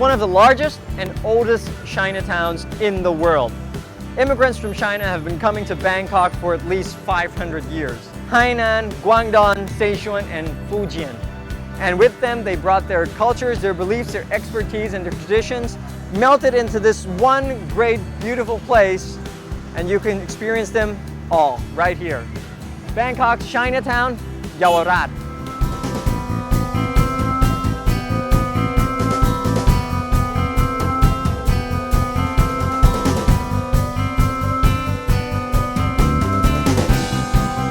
one of the largest and oldest Chinatowns in the world. Immigrants from China have been coming to Bangkok for at least 500 years. Hainan, Guangdong, Sichuan, and Fujian. And with them, they brought their cultures, their beliefs, their expertise, and their traditions, melted into this one great, beautiful place, and you can experience them all right here. Bangkok's Chinatown, Yaowarat.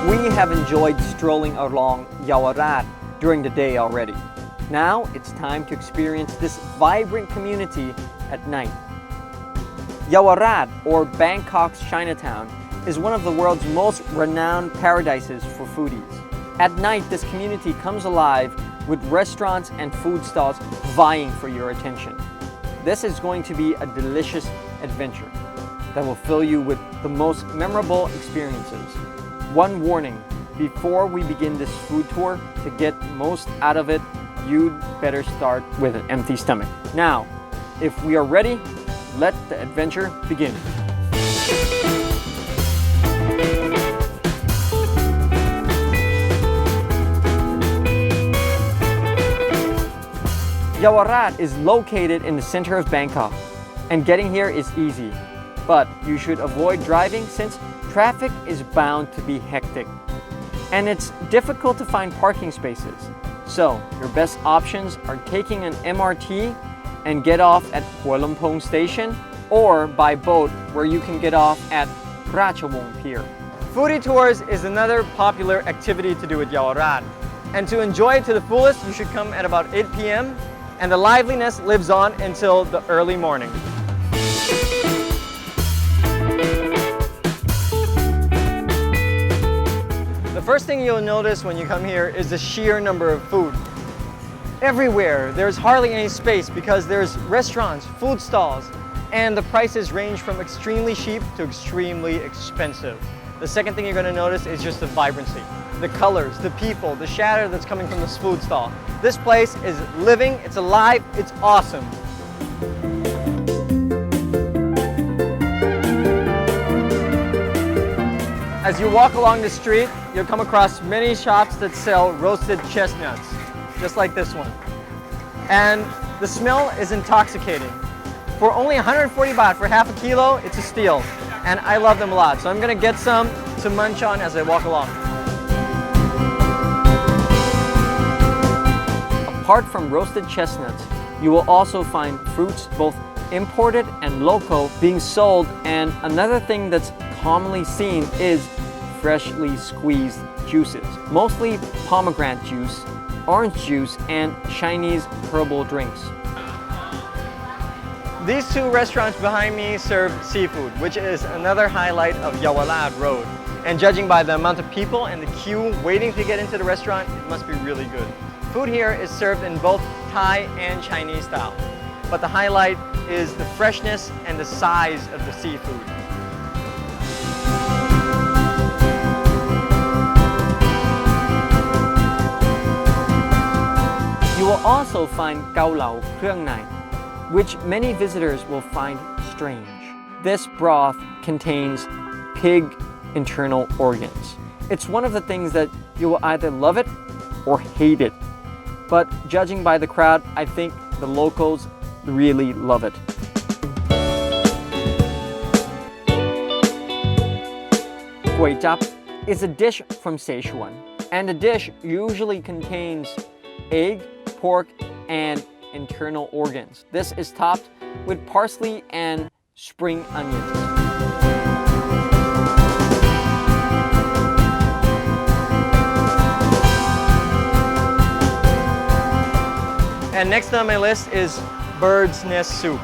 We have enjoyed strolling along Yaowarat during the day already. Now it's time to experience this vibrant community at night. Yaowarat, or Bangkok's Chinatown, is one of the world's most renowned paradises for foodies. At night, this community comes alive with restaurants and food stalls vying for your attention. This is going to be a delicious adventure that will fill you with the most memorable experiences. One warning, before we begin this food tour, to get most out of it, you'd better start with an empty stomach. Now, if we are ready, let the adventure begin. Yaowarat is located in the center of Bangkok, and getting here is easy. But you should avoid driving since traffic is bound to be hectic. And it's difficult to find parking spaces. So your best options are taking an MRT and get off at Hua Lamphong Station, or by boat where you can get off at Ratchawong Pier. Foodie tours is another popular activity to do at Yaowarat. And to enjoy it to the fullest, you should come at about 8 p.m. and the liveliness lives on until the early morning. The first thing you'll notice when you come here is the sheer number of food. Everywhere, there's hardly any space because there's restaurants, food stalls, and the prices range from extremely cheap to extremely expensive. The second thing you're going to notice is just the vibrancy. The colors, the people, the shadow that's coming from this food stall. This place is living, it's alive, it's awesome. As you walk along the street, you'll come across many shops that sell roasted chestnuts, just like this one. And the smell is intoxicating. For only 140 baht for half a kilo, it's a steal. And I love them a lot, so I'm gonna get some to munch on as I walk along. Apart from roasted chestnuts, you will also find fruits, both imported and local, being sold. And another thing that's commonly seen is freshly squeezed juices, mostly pomegranate juice, orange juice, and Chinese herbal drinks. These two restaurants behind me serve seafood, which is another highlight of Yaowarat Road. And judging by the amount of people and the queue waiting to get into the restaurant, it must be really good. Food here is served in both Thai and Chinese style, but the highlight is the freshness and the size of the seafood. You will also find Gao Lao Krung Nai, which many visitors will find strange. This broth contains pig internal organs. It's one of the things that you will either love it or hate it. But judging by the crowd, I think the locals really love it. Gui Chap is a dish from Sichuan, and the dish usually contains egg, pork, and internal organs. This is topped with parsley and spring onions. And next on my list is bird's nest soup.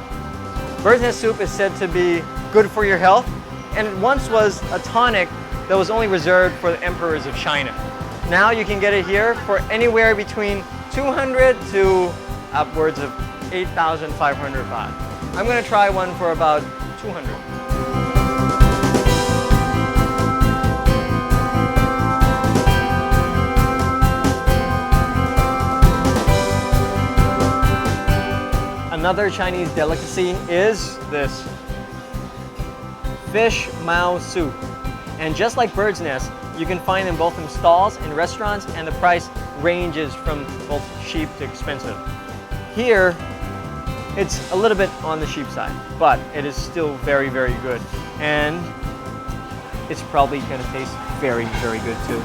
Bird's nest soup is said to be good for your health, and it once was a tonic that was only reserved for the emperors of China. Now you can get it here for anywhere between 200 to upwards of 8,500 baht. I'm going to try one for about 200. Another Chinese delicacy is this fish mao soup. And just like bird's nest, you can find them both in stalls and restaurants, and the price ranges from both cheap to expensive. Here, it's a little bit on the cheap side, but it is still very, very good. And it's probably gonna taste very, very good too.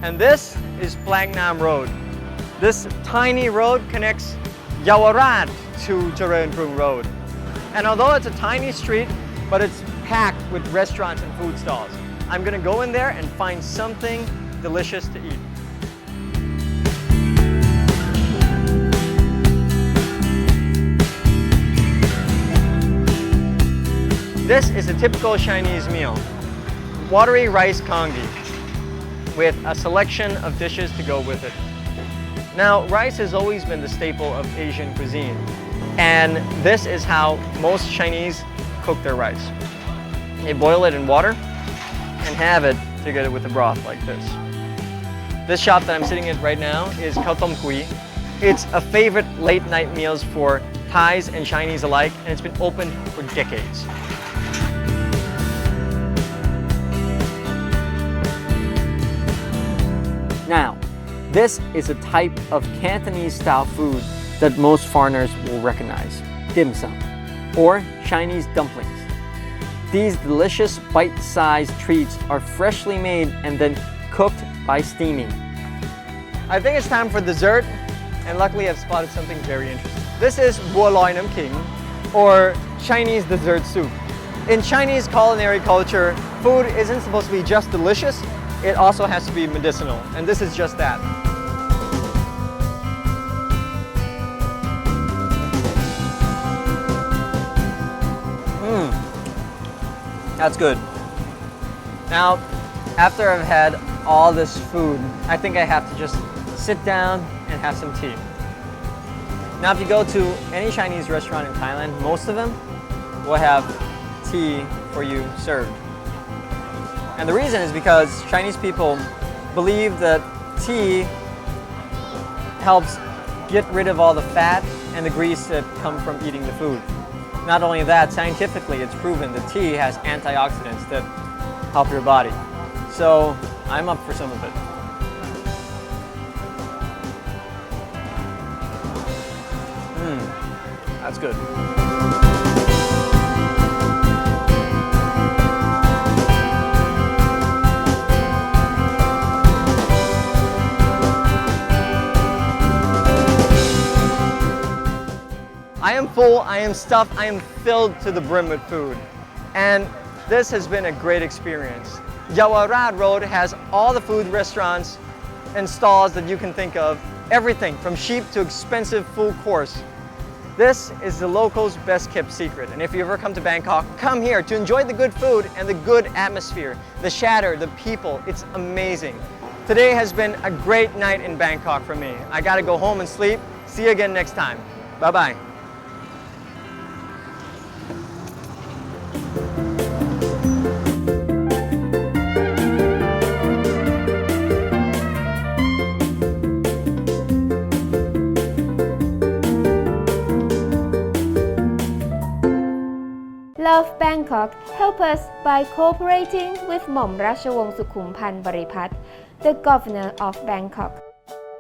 And this is Plang Nam Road. This tiny road connects Yaowarat to Charoen Krung Road. And although it's a tiny street, but it's packed with restaurants and food stalls. I'm gonna go in there and find something delicious to eat. This is a typical Chinese meal. Watery rice congee with a selection of dishes to go with it. Now, rice has always been the staple of Asian cuisine, and this is how most Chinese cook their rice. They boil it in water and have it together with the broth like this. This shop that I'm sitting at right now is Khao Tom Kui. It's a favorite late night meals for Thais and Chinese alike, and it's been open for decades. Now, this is a type of Cantonese-style food that most foreigners will recognize, dim sum, or Chinese dumplings. These delicious bite-sized treats are freshly made and then cooked by steaming. I think it's time for dessert, and luckily I've spotted something very interesting. This is Bo Loi Nam King, or Chinese dessert soup. In Chinese culinary culture, food isn't supposed to be just delicious, it also has to be medicinal, and this is just that. That's good. Now, after I've had all this food, I think I have to just sit down and have some tea. Now, if you go to any Chinese restaurant in Thailand, most of them will have tea for you served. And the reason is because Chinese people believe that tea helps get rid of all the fat and the grease that come from eating the food. Not only that, scientifically it's proven that tea has antioxidants that help your body. So I'm up for some of it. That's good. I am full, I am stuffed, I am filled to the brim with food. And this has been a great experience. Yaowarat Road has all the food restaurants and stalls that you can think of. Everything from cheap to expensive full course. This is the locals' best kept secret. And if you ever come to Bangkok, come here to enjoy the good food and the good atmosphere. The chatter, the people, it's amazing. Today has been a great night in Bangkok for me. I gotta go home and sleep. See you again next time. Bye-bye. Love Bangkok help us by cooperating with Hmom Rachawong Sukhumpan Baripat, the Governor of Bangkok.